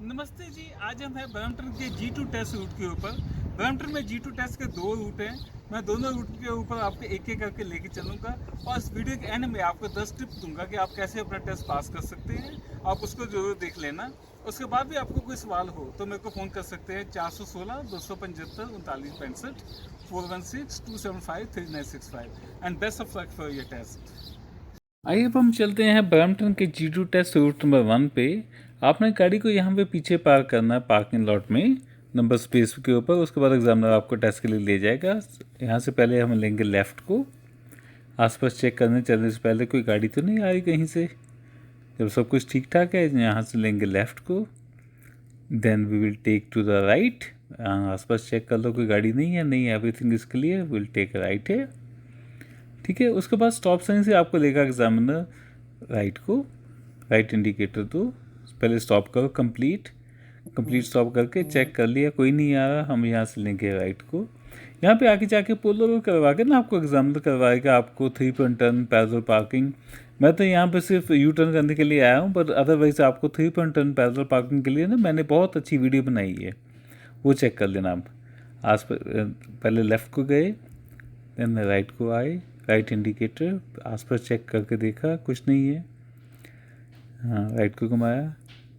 नमस्ते जी। आज हम हैं ब्रैम्पटन के G2 टेस्ट रूट के ऊपर। ब्रैम्पटन में G2 टेस्ट के 2 रूट हैं। मैं दोनों रूट के ऊपर आपको एक एक करके लेके चलूँगा और इस वीडियो के एंड में आपको 10 टिप्स दूंगा कि आप कैसे अपना टेस्ट पास कर सकते हैं। आप उसको ज़रूर देख लेना। उसके बाद भी आपको कोई सवाल हो तो मेरे को फ़ोन कर सकते हैं 416 275 3965 416 275 3965 and best of luck for your test. आइए अब हम चलते हैं ब्रैम्पटन के G2 टेस्ट रूट नंबर 1 पे। आपने गाड़ी को यहाँ पे पीछे पार्क करना है पार्किंग लॉट में नंबर स्पेस के ऊपर। उसके बाद एग्जामिनर आपको टेस्ट के लिए ले जाएगा। यहाँ से पहले हम लेंगे लेफ़्ट को। आसपास चेक करने चलने से पहले कोई गाड़ी तो नहीं आ रही कहीं से। जब सब कुछ ठीक ठाक है यहाँ से लेंगे लेफ़्ट को। Then we will take to the right. आसपास चेक कर लो कोई गाड़ी नहीं है, नहीं everything is clear, will take right है। ठीक है, उसके बाद स्टॉप साइन से आपको लेगा एग्जामिनर राइट को। राइट इंडिकेटर दो, पहले स्टॉप करो। कंप्लीट स्टॉप करके चेक कर लिया कोई नहीं आ रहा, हम यहाँ से लेंगे राइट को। यहाँ पे आगे जाके पुल ओवर करवा के ना आपको एग्जामिनर करवाएगा आपको 3 टर्न पैरेलल पार्किंग। मैं तो यहाँ पे सिर्फ यू टर्न करने के लिए आया हूँ, बट अदरवाइज आपको 3 टर्न पैरेलल पार्किंग के लिए ना मैंने बहुत अच्छी वीडियो बनाई है, वो चेक कर लेना आप। आस पहले लेफ़्ट को गए, देन राइट को आए। राइट इंडिकेटर आसपास चेक करके देखा कुछ नहीं है, हाँ राइट को घुमाया।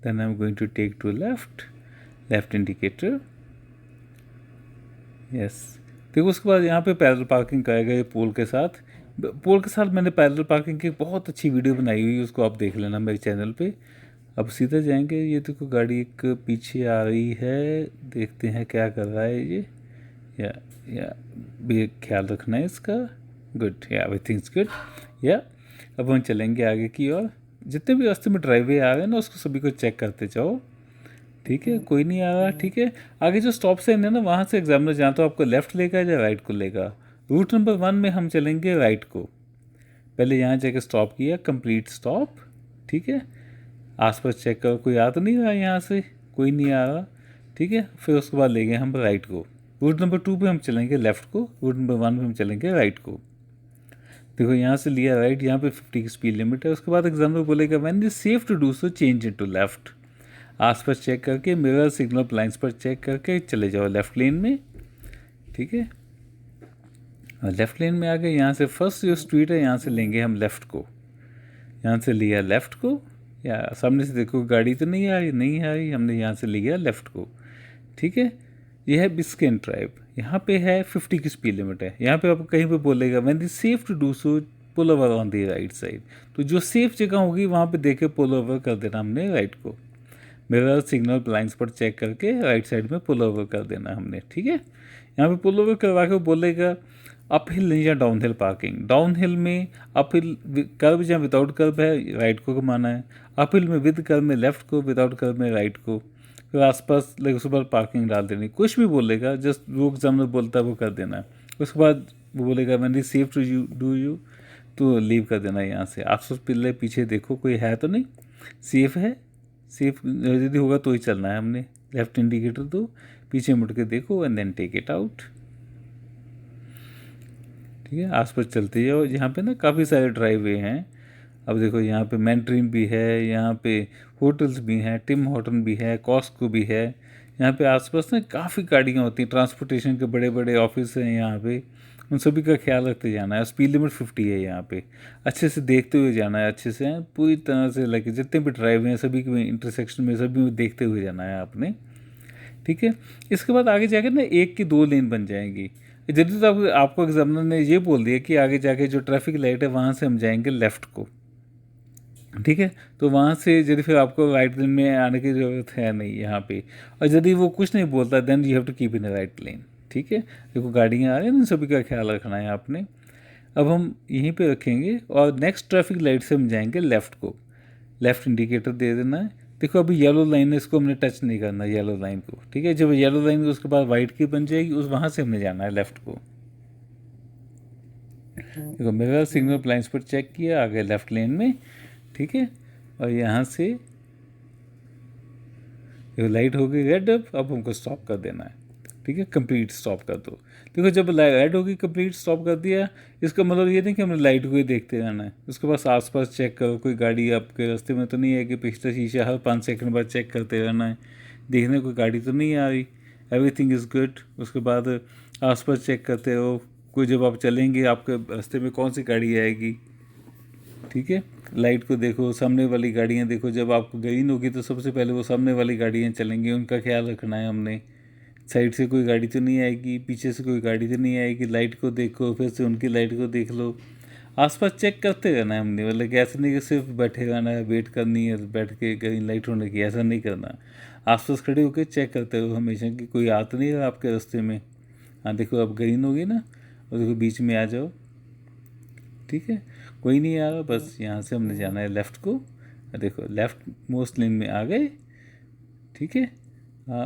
Then I am going to take to left indicator, yes. देखो उसके बाद यहाँ पे पैरेलल पार्किंग कराएगा ये पोल के साथ मैंने पैरेलल पार्किंग की बहुत अच्छी वीडियो बनाई हुई है, उसको आप देख लेना मेरे चैनल पे। अब सीधे जाएंगे, ये देखो गाड़ी एक पीछे आ रही है, देखते हैं क्या कर रहा है ये। या भी ख्याल रखना है इसका। गुड, या एवरीथिंग्स गुड। या अब हम चलेंगे आगे की ओर। जितने भी रास्ते में ड्राइवे आ रहे हैं ना उसको सभी को चेक करते जाओ। ठीक है, कोई नहीं आ रहा। ठीक है, आगे जो स्टॉप साइन है ना वहाँ से एग्जामिनर जहाँ तो आपको लेफ़्ट लेगा या राइट को लेगा। रूट नंबर 1 में हम चलेंगे राइट को। पहले यहाँ जाके स्टॉप किया, कंप्लीट स्टॉप। ठीक है, आसपास चेक करो कोई आ तो नहीं रहा, यहाँ से कोई नहीं आ रहा। ठीक है, फिर उसके बाद ले गए हम राइट को। रूट नंबर 2 पे हम चलेंगे लेफ़्ट को, रूट नंबर 1 पे हम चलेंगे राइट को। देखो यहाँ से लिया राइट, यहाँ पे 50 की स्पीड लिमिट है। उसके बाद एग्जाम्पल बोलेगा when is safe to do so change into left. आसपास चेक करके मिरर सिग्नल लाइन्स पर चेक करके चले जाओ लेफ्ट लेन में। ठीक है, लेफ्ट लेन में आ गए। यहाँ से फर्स्ट जो स्ट्रीट है यहाँ से लेंगे हम लेफ़्ट को। यहाँ से लिया लेफ़्ट को, या सामने से देखो गाड़ी तो नहीं आ रही, हमने यहाँ से लिया लेफ़्ट को। ठीक है, यह है बिस्किन ड्राइव। यहाँ पे है 50 की स्पीड लिमिट है। यहाँ पे आपको कहीं पे बोलेगा when is safe to do so pull over on the right side. तो जो सेफ जगह होगी वहाँ पे देखे पुल ओवर कर देना हमने राइट को। मिरर सिग्नल ब्लाइंड्स पर चेक करके राइट साइड में पुल ओवर कर देना हमने। ठीक है, यहाँ पे पुल ओवर करवा के बोलेगा अप हिल या down hill parking. Down hill में अप हिल कर्व या विदाउट कर्व है राइट को घुमाना है, अप हिल में विद कर्व में लेफ्ट को, विदाउट कर्व में राइट को। फिर आसपास लगे उसके बाद पार्किंग डाल देनी। कुछ भी बोलेगा, जस्ट वो एग्जामिनर बोलता है वो कर देना है। उसके बाद वो बोलेगा मैंने safe to you do you, तो लीव कर देना है यहाँ से। आसपास पिल्ले पीछे देखो कोई है तो नहीं, सेफ है। सेफ यदि होगा तो ही चलना है हमने। लेफ्ट इंडिकेटर दो, पीछे मुड़ के देखो and then take it out. ठीक है, आसपास चलते जाओ। यहाँ पे ना काफ़ी सारे ड्राइवे हैं। अब देखो यहाँ पे मैंट्रीन भी है, यहाँ पे होटल्स भी हैं, टिम हॉर्टन भी है, कॉस्को भी है। यहाँ पे आसपास ना काफ़ी गाड़ियाँ होती हैं, ट्रांसपोर्टेशन के बड़े बड़े ऑफिस हैं यहाँ पे। उन सभी का ख्याल रखते जाना है। स्पीड लिमिट 50 है यहाँ पे। अच्छे से देखते हुए जाना है, अच्छे से पूरी तरह से लगे जितने भी ड्राइव हैं सभी के इंटरसेक्शन में सभी में देखते हुए जाना है आपने। ठीक है, इसके बाद आगे जाके ना 1 की 2 लेन बन जाएंगी। जल्दी तो आपको एग्जामिनर ने ये बोल दिया कि आगे जाके जो ट्रैफिक लाइट है वहाँ से हम जाएंगे लेफ़्ट को। ठीक है, तो वहाँ से यदि फिर आपको राइट लेन में आने की ज़रूरत है नहीं यहाँ पे। और यदि वो कुछ नहीं बोलता then you have to keep in right lane. ठीक है, देखो गाड़ियाँ आ रही हैं ना, सभी का ख्याल रखना है आपने। अब हम यहीं पे रखेंगे और नेक्स्ट ट्रैफिक लाइट से हम जाएंगे लेफ़्ट को। लेफ़्ट इंडिकेटर दे देना है। देखो अभी येलो लाइन है, इसको हमने टच नहीं करना येलो लाइन को। ठीक है, जब येलो लाइन उसके बाद वाइट की बन जाएगी उस वहाँ से हमने जाना है लेफ़्ट को। देखो मिरर सिग्नल ब्लाइंड्स पर चेक किया, आ गए लेफ़्ट लेन में। ठीक है, और यहाँ से लाइट हो गई रेड, अब हमको स्टॉप कर देना है। ठीक है, कंप्लीट स्टॉप कर दो। देखो जब रेड होगी कंप्लीट स्टॉप कर दिया, इसका मतलब ये नहीं कि हमने लाइट को ही देखते रहना है, उसके पास आसपास चेक करो कोई गाड़ी आपके रास्ते में तो नहीं है कि पिछला शीशा हर 5 सेकंड बाद चेक करते रहना है, देखने कोई गाड़ी तो नहीं आ रही, एवरीथिंग इज़ गुड। उसके बाद आसपास चेक करते रहो, कोई जब आप चलेंगे आपके रास्ते में कौन सी गाड़ी आएगी, ठीक है। लाइट को देखो, सामने वाली गाड़ियाँ देखो, जब आपको ग्रीन होगी तो सबसे पहले वो सामने वाली गाड़ियाँ चलेंगी, उनका ख्याल रखना है हमने। साइड से कोई गाड़ी तो नहीं आएगी, पीछे से कोई गाड़ी तो नहीं आएगी, लाइट को देखो, फिर से उनकी लाइट को देख लो। आसपास चेक करते रहना है हमने, मतलब कि ऐसा नहीं कि सिर्फ बैठे रहना है, वेट करनी है बैठ के ग्रीन लाइट होने की, ऐसा नहीं करना। आसपास खड़े होकर चेक करते रहो हमेशा कि कोई आ तो नहीं रहा आपके रास्ते में। हाँ देखो अब ग्रीन होगी ना, और देखो बीच में आ जाओ, ठीक है, कोई नहीं आ रहा, बस यहाँ से हमने जाना है लेफ़्ट को। देखो लेफ़्ट मोस्ट लेन में आ गए, ठीक है।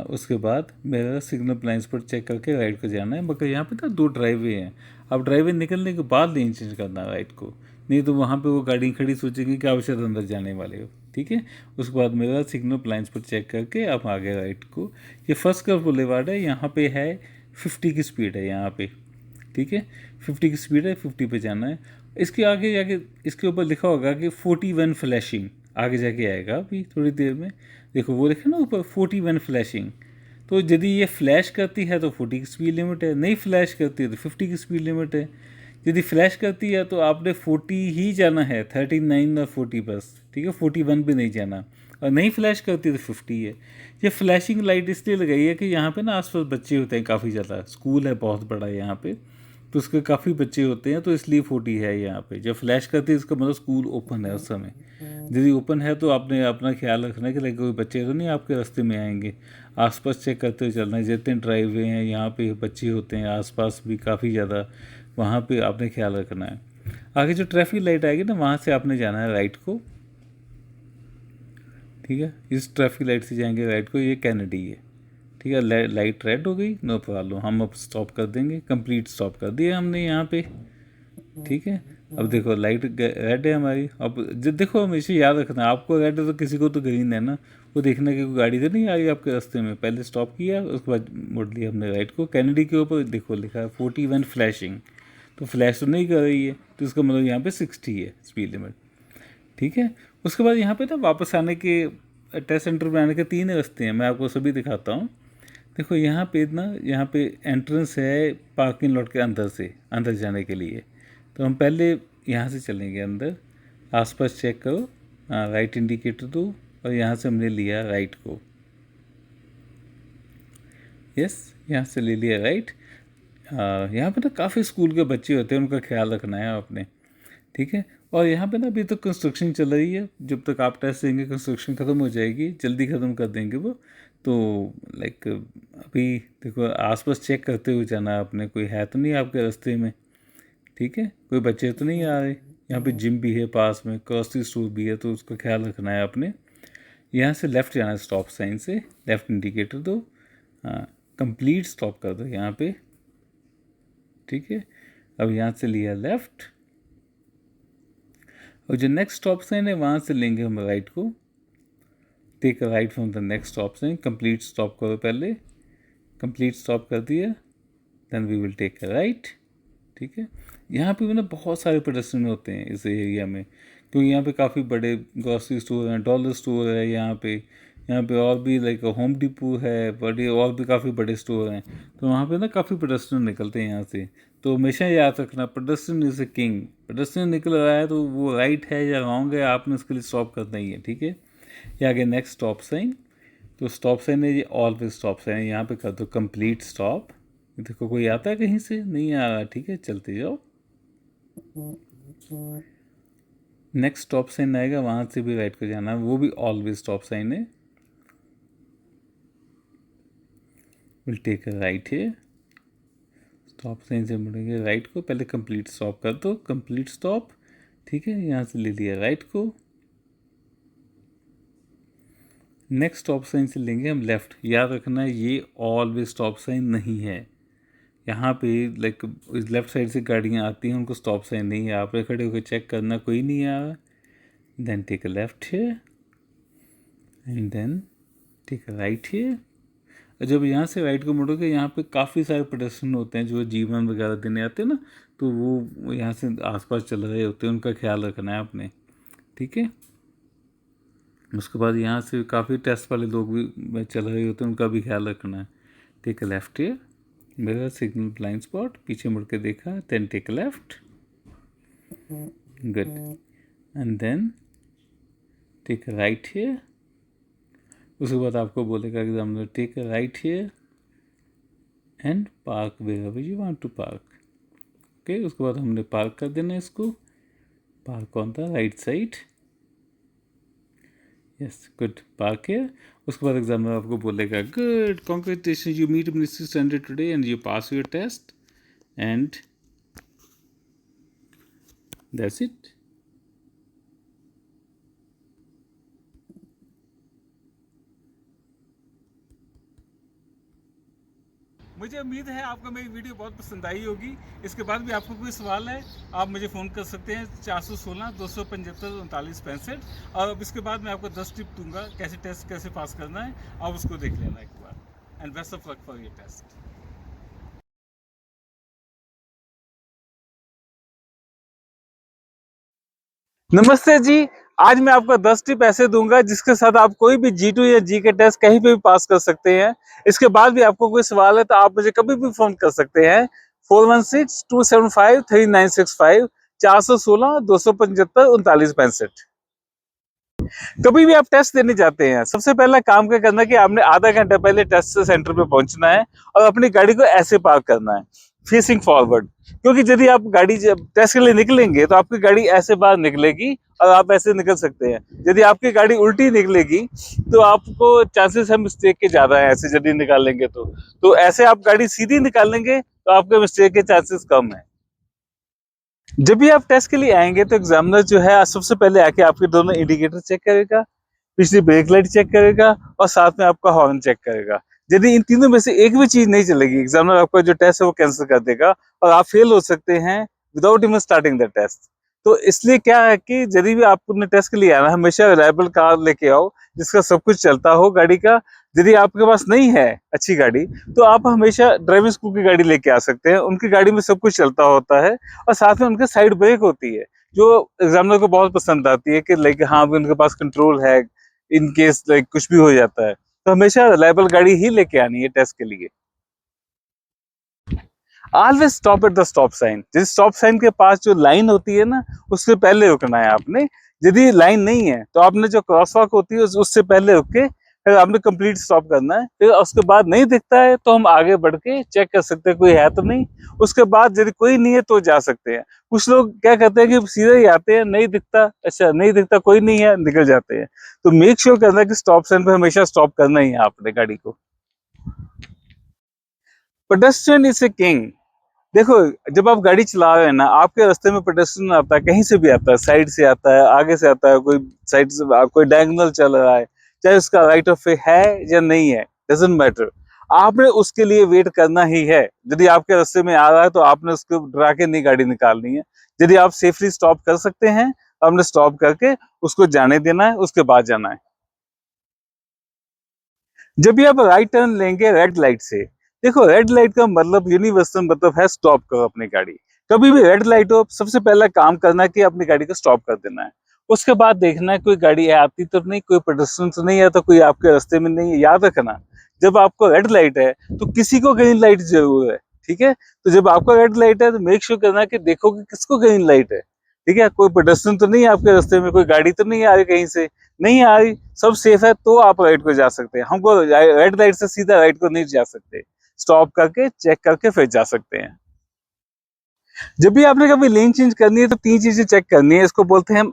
उसके बाद मेरा सिग्नल प्लाइंस पर चेक करके राइट को जाना है, मगर यहाँ पे ना 2 ड्राइवे हैं। अब ड्राइवे निकलने के बाद लेन चेंज करना है राइट को, नहीं तो वहाँ पे वो गाड़ी खड़ी सोचेगी कि आप शायद अंदर जाने वाले हो, ठीक है। उसके बाद मेरा सिग्नल प्लाइंस पर चेक करके आप आगे राइट को। ये फर्स्ट कर्व बुलेवार्ड है, यहाँ पे है 50 की स्पीड है यहाँ पे, ठीक है, 50 की स्पीड है, 50 पे जाना है। इसके आगे जाके इसके ऊपर लिखा होगा कि 41 फ्लैशिंग, आगे जाके आएगा अभी थोड़ी देर में। देखो वो लिखा ना ऊपर 41 फ्लैशिंग, तो यदि ये फ्लैश करती है तो 40 की स्पीड लिमिट है, नहीं फ्लैश करती है तो 50 की स्पीड लिमिट है। यदि फ्लैश करती है तो आपने 40 ही जाना है, 39 और 40 बस, ठीक है, 41 भी नहीं जाना। और नहीं फ्लैश करती तो 50 है। ये फ्लैशिंग लाइट इसलिए लगाई है कि यहाँ पे ना आसपास बच्चे होते हैं काफ़ी ज़्यादा, स्कूल है बहुत बड़ा यहाँ पे, तो उसके काफ़ी बच्चे होते हैं, तो इसलिए 40 है यहाँ पे। जब फ्लैश करती है इसका मतलब स्कूल ओपन है उस समय। यदि ओपन है तो आपने अपना ख्याल रखना है कि कोई बच्चे तो नहीं आपके रास्ते में आएंगे। आसपास चेक करते हुए चलना है, जितने ड्राइवे हैं यहाँ पे बच्चे होते हैं आसपास भी काफ़ी ज़्यादा, वहाँ पे आपने ख्याल रखना है। आगे जो ट्रैफिक लाइट आएगी ना वहाँ से आपने जाना है राइट को, ठीक है, इस ट्रैफिक लाइट से जाएंगे राइट को, ये कैनेडी है, ठीक है। लाइट रेड हो गई, नो प्रॉब्लम, हम अब स्टॉप कर देंगे, कंप्लीट स्टॉप कर दिया हमने यहाँ पे, ठीक है। अब देखो लाइट रेड है हमारी, अब देखो हमेशा याद रखना, आपको रेड है तो किसी को तो ग्रीन है ना, वो देखने की कोई गाड़ी तो नहीं आ रही आपके रास्ते में, पहले स्टॉप किया उसके बाद मोड़ लिया हमने राइट को। कैनेडी के ऊपर देखो लिखा है 41 फ्लैशिंग, तो फ्लैश तो नहीं कर रही है, तो इसका मतलब यहाँ पे 60 है स्पीड लिमिट, ठीक है। उसके बाद यहाँ पे ना वापस आने के, टेस्ट सेंटर पर आने के 3 रास्ते हैं, मैं आपको सभी दिखाता हूँ। देखो यहाँ पे ना, यहाँ पे एंट्रेंस है पार्किंग लॉट के अंदर से, अंदर जाने के लिए। तो हम पहले यहाँ से चलेंगे अंदर, आसपास चेक करो, राइट इंडिकेटर दो, और यहाँ से हमने लिया राइट को, यस, यहाँ से ले लिया राइट। यहाँ पे ना काफ़ी स्कूल के बच्चे होते हैं, उनका ख्याल रखना है आपने, ठीक है। और यहाँ पे ना अभी तो कंस्ट्रक्शन चल रही है, जब तक आप टेस्ट देंगे कंस्ट्रक्शन ख़त्म हो जाएगी, जल्दी ख़त्म कर देंगे वो। तो लाइक अभी देखो आसपास चेक करते हुए जाना है आपने, कोई है तो नहीं आपके रास्ते में, ठीक है, कोई बच्चे तो नहीं आ रहे। यहाँ पे जिम भी है पास में, ग्रोसरी स्टोर भी है, तो उसका ख्याल रखना है आपने। यहाँ से लेफ़्ट जाना है स्टॉप साइन से, लेफ़्ट इंडिकेटर दो, हाँ, कंप्लीट स्टॉप कर दो यहाँ पे, ठीक है। अब यहाँ से लिया लेफ़्ट, और जो नेक्स्ट स्टॉप साइन है वहाँ से लेंगे हम राइट को, take a right from the next stop sign, complete stop करो पहले, कंप्लीट स्टॉप कर दिया, then we will take a right, ठीक है। यहाँ पे भी ना बहुत सारे पेडेस्ट्रियन होते हैं इस एरिया में, क्योंकि यहाँ पे काफ़ी बड़े ग्रॉसरी स्टोर हैं, डॉलर स्टोर है यहाँ पे और भी लाइक होम डिपो है, बड़े और भी काफ़ी बड़े स्टोर हैं, तो वहाँ पे ना काफ़ी पेडेस्ट्रियन निकलते हैं यहाँ से। तो हमेशा याद रखना, pedestrian is a king, pedestrian निकल रहा है तो वो राइट है या रॉन्ग है, आपने उसके लिए स्टॉप करना ही है, ठीक है। ये आगे नेक्स्ट स्टॉप साइन, तो स्टॉप साइन है ये ऑलवेज स्टॉप साइन है, यहाँ पे कर दो कंप्लीट स्टॉप। देखो कोई आता है कहीं से, नहीं आ रहा, ठीक है, चलते जाओ। नेक्स्ट स्टॉप साइन आएगा, वहाँ से भी राइट को जाना है, वो भी ऑलवेज स्टॉप साइन है, विल टेक अ राइट है, स्टॉप साइन से मुड़ेंगे राइट को, पहले कंप्लीट स्टॉप कर दो, कंप्लीट स्टॉप, ठीक है, यहाँ से ले लिया राइट को। नेक्स्ट स्टॉप साइन से लेंगे हम लेफ़्ट, याद रखना है ये ऑलवेज स्टॉप साइन नहीं है, यहाँ पे लाइक लेफ़्ट साइड से गाड़ियाँ आती हैं, उनको स्टॉप साइन नहीं है, आप खड़े होकर चेक करना कोई नहीं आ रहा, देन टेक अ लेफ़्ट है and then take a right है। जब यहाँ से राइट को मुड़ोगे, यहाँ पे काफ़ी सारे पेडेस्ट्रियन होते हैं जो जीवन वगैरह देने आते हैं ना, तो वो यहाँ से आसपास चल रहे होते हैं, उनका ख्याल रखना है आपने, ठीक है। उसके बाद यहाँ से काफ़ी टेस्ट वाले लोग भी चल रहे होते हैं, उनका भी ख्याल रखना है। Take a left here, mirror signal blind spot, पीछे मुड़ के देखा, then take a left, good, and then take a right here. उसके बाद आपको बोलेगा examiner take a right here and park where you want to park, okay. उसके बाद हमने पार्क कर देना है इसको, park on the right side, yes good, park here. उसके बाद एग्जामिनर आपको बोलेगा good, congratulations, you meet ministry standard today and you pass your test, and that's it. मुझे उम्मीद है आपको मेरी वीडियो बहुत पसंद आई होगी। इसके बाद भी आपको कोई सवाल है, आप मुझे फ़ोन कर सकते हैं 416-275-3965। और अब इसके बाद मैं आपको 10 टिप दूंगा कैसे टेस्ट कैसे पास करना है, आप उसको देख लेना एक बार। And best of luck for your test. नमस्ते जी, आज मैं आपको 10 टिप ऐसे दूंगा जिसके साथ आप कोई भी G2 या जी के टेस्ट कहीं पे भी पास कर सकते हैं। इसके बाद भी आपको कोई सवाल है तो आप मुझे कभी भी फोन कर सकते हैं 4162753965, 416-275-3965। कभी भी आप टेस्ट देने जाते हैं, सबसे पहला काम क्या करना है कि आपने आधा घंटा पहले टेस्ट सेंटर पे पहुंचना है और अपनी गाड़ी को ऐसे पार्क करना है, फेसिंग फॉरवर्ड। क्योंकि यदि आप गाड़ी जब टेस्ट के लिए निकलेंगे तो आपकी गाड़ी ऐसे बाहर निकलेगी और आप ऐसे निकल सकते हैं। यदि आपकी गाड़ी उल्टी निकलेगी तो आपको चांसेस है मिस्टेक के ज्यादा है, ऐसे यदि निकालेंगे तो ऐसे आप गाड़ी सीधी निकालेंगे तो आपके मिस्टेक के चांसेस कम है। जब भी आप टेस्ट के लिए आएंगे तो एग्जामिनर जो है सबसे पहले आके आपके दोनों इंडिकेटर चेक करेगा, पिछली ब्रेक लाइट चेक करेगा और साथ में आपका हॉर्न चेक करेगा। यदि इन तीनों में से एक भी चीज नहीं चलेगी, एग्जामिनर आपका जो टेस्ट है वो कैंसिल कर देगा और आप फेल हो सकते हैं without even starting the test. तो इसलिए क्या है कि यदि भी आप अपने टेस्ट के लिए आना, हमेशा रिलायबल कार लेके आओ जिसका सब कुछ चलता हो गाड़ी का। यदि आपके पास नहीं है अच्छी गाड़ी तो आप हमेशा ड्राइविंग स्कूल की गाड़ी लेके आ सकते हैं, उनकी गाड़ी में सब कुछ चलता होता है और साथ में उनके साइड ब्रेक होती है जो एग्जामिनर को बहुत पसंद आती है कि लाइक हाँ उनके पास कंट्रोल है इन केस लाइक कुछ भी हो जाता है। तो हमेशा रिलायबल गाड़ी ही लेके आनी है टेस्ट के लिए। Always stop at the stop sign, जिस स्टॉप साइन के पास जो लाइन होती है ना उससे पहले रुकना है आपने। यदि लाइन नहीं है तो आपने जो क्रॉस वॉक होती है उससे पहले रुक के फिर आपने कंप्लीट स्टॉप करना है। फिर उसके बाद नहीं दिखता है तो हम आगे बढ़ के चेक कर सकते हैं कोई है तो नहीं। उसके बाद यदि कोई नहीं है तो जा सकते हैं। कुछ लोग क्या करते हैं कि सीधे ही आते हैं, नहीं दिखता, अच्छा नहीं दिखता कोई नहीं है, निकल जाते हैं। तो मेक श्योर करना कि स्टॉप साइन पे हमेशा स्टॉप करना ही है आपने गाड़ी को। Pedestrian is a king. देखो, जब आप गाड़ी चला रहे हैं ना, आपके रास्ते में पेडेस्ट्रियन आता है, कहीं से भी आता है, साइड से आता है, आगे से आता है, कोई साइड से कोई डायगोनल चल रहा है, चाहे उसका राइट ऑफ वे है या नहीं है, डजंट मैटर। आपने उसके लिए वेट करना ही है। यदि आपके रास्ते में आ रहा है तो आपने उसको डरा के नहीं गाड़ी निकालनी है। यदि आप सेफली स्टॉप कर सकते हैं आपने स्टॉप करके उसको जाने देना है, उसके बाद जाना है। जब भी आप राइट टर्न लेंगे रेड लाइट से, देखो रेड लाइट का मतलब यूनिवर्सल मतलब है स्टॉप करो अपनी गाड़ी। कभी भी रेड लाइट हो सबसे पहला काम करना है कि अपनी गाड़ी को स्टॉप कर देना है। उसके बाद देखना है कोई गाड़ी आती तो नहीं, कोई पेडेस्ट्रियन तो नहीं है, तो कोई आपके रास्ते में नहीं है। याद रखना जब आपको रेड लाइट है तो किसी को ग्रीन लाइट जरूर है, ठीक है। तो जब आपको रेड लाइट है तो मेक श्योर करना है कि देखो कि किसको ग्रीन लाइट है, ठीक है। कोई पेडेस्ट्रियन तो नहीं है आपके रास्ते में, कोई गाड़ी तो नहीं आ रही कहीं से, नहीं आ रही, सब सेफ है तो आप राइट को जा सकते हैं। हमको रेड लाइट से सीधा राइट को नहीं जा सकते, स्टॉप करके चेक करके फिर जा सकते हैं। जब भी आपने कभी लेन चेंज करनी है तो तीन चीजें चेक करनी है, इसको बोलते हैं हम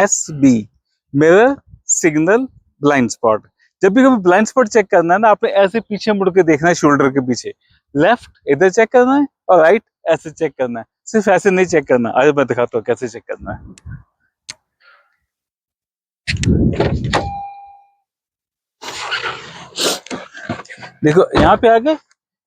MSB, mirror, signal, blind spot. जब भी कभी ब्लाइंड स्पॉट चेक करना है ना, आपने ऐसे पीछे मुड़ के देखना है, शोल्डर के पीछे, लेफ्ट इधर चेक करना है और राइट ऐसे चेक करना है। सिर्फ ऐसे नहीं चेक करना, आज मैं दिखाता हूँ कैसे चेक करना है। देखो यहाँ पे आगे,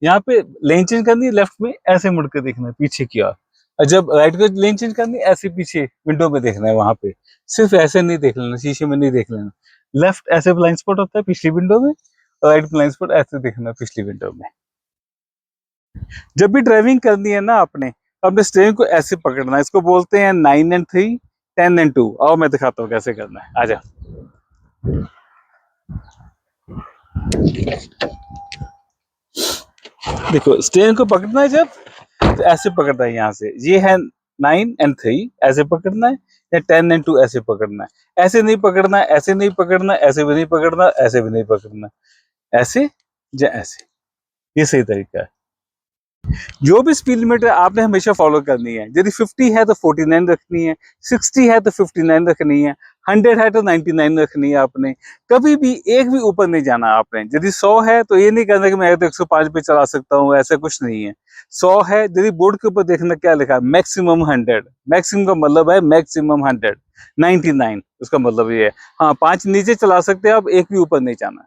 यहाँ पे लेन चेंज करनी है, लेफ्ट में ऐसे मुड़ के देखना है पीछे की ओर, और जब राइट को लेन चेंज करनी है ऐसे पीछे विंडो में देखना है, वहां पे सिर्फ ऐसे नहीं देख लेना, शीशे में नहीं देख लेना। लेफ्ट ऐसे ब्लाइंड स्पॉट होता है पिछली विंडो में, राइट ब्लाइंड स्पॉट ऐसे देखना पिछली विंडो में। जब भी ड्राइविंग करनी है ना आपने, तो अपने स्टीयरिंग को ऐसे पकड़ना है, इसको बोलते हैं 9 and 3, 10 and 2। आओ मैं दिखाता हूँ कैसे करना है, आजा। देखो स्टीयरिंग को पकड़ना है जब, तो ऐसे पकड़ना है यहाँ से, ये है 9 and 3 ऐसे पकड़ना है, या 10 and 2 ऐसे पकड़ना है। ऐसे नहीं पकड़ना, ऐसे नहीं पकड़ना, ऐसे भी नहीं पकड़ना, ऐसे भी नहीं पकड़ना, ऐसे या ऐसे, ये सही तरीका है। जो भी स्पीड लिमिट आपने हमेशा फॉलो करनी है। यदि 50 है तो 49 रखनी है, 60 है तो 59 रखनी है, 100 है तो 99 रखनी है आपने। कभी भी एक भी ऊपर नहीं जाना आपने। यदि 100 है तो ये नहीं करना कि मैं तो 105 पे चला सकता हूँ, ऐसा कुछ नहीं है। 100 है, यदि बोर्ड के ऊपर देखना क्या लिखा है, मैक्सिमम 100। मैक्सिमम का मतलब है मैक्सिमम 100, 99 उसका मतलब ये है। हाँ, 5 नीचे चला सकते हैं आप, एक भी ऊपर नहीं जाना।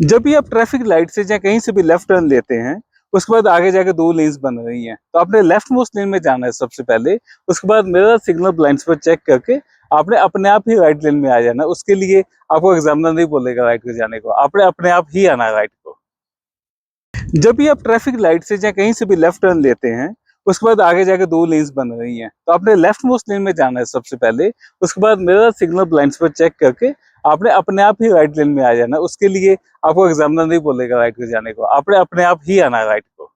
जब भी आप ट्रैफिक लाइट से या कहीं से भी लेफ्ट टर्न लेते हैं, उसके बाद आगे जाके 2 लेन्स बन रही हैं, तो आपने लेफ्ट मोस्ट लेन में जाना है सबसे पहले। उसके बाद मिरर सिग्नल ब्लाइंड्स पर चेक करके आपने अपने आप ही राइट लेन में आ जाना। उसके लिए आपको एग्जामिनर नहीं बोलेगा राइट को जाने को, आपने अपने आप ही आना है राइट को। जब भी आप ट्रैफिक लाइट से या कहीं से भी लेफ्ट टर्न लेते हैं, उसके बाद आगे जाके 2 लेन्स बन रही हैं, तो आपने लेफ्ट मोस्ट लेन में जाना है सबसे पहले। उसके बाद मिरर सिग्नल ब्लाइंड्स पर चेक करके आपने अपने आप ही राइट लेन में आ जाना। उसके लिए आपको एग्जामिनर नहीं बोलेगा राइट को जाने को, आपने अपने आप ही आना है राइट को।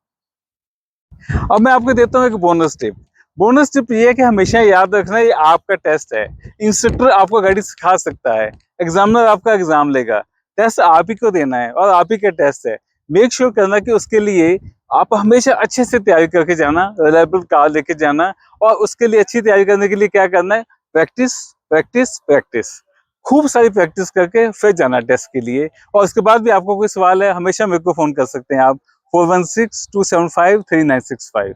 अब मैं आपको देता हूँ एक बोनस टिप। बोनस टिप ये है कि हमेशा याद रखना, ये आपका टेस्ट है। इंस्ट्रक्टर आपको गाड़ी सिखा सकता है, एग्जामिनर आपका एग्जाम लेगा, टेस्ट आप ही को देना है और आप ही का टेस्ट है। मेक श्योर करना कि उसके लिए आप हमेशा अच्छे से तैयारी करके जाना, रिलायबल कार लेके जाना। और उसके लिए अच्छी तैयारी करने के लिए क्या करना है, प्रैक्टिस प्रैक्टिस प्रैक्टिस, खूब सारी प्रैक्टिस करके फिर जाना टेस्ट के लिए। और उसके बाद भी आपको कोई सवाल है, हमेशा मेरे को फोन कर सकते हैं आप, 4162753965।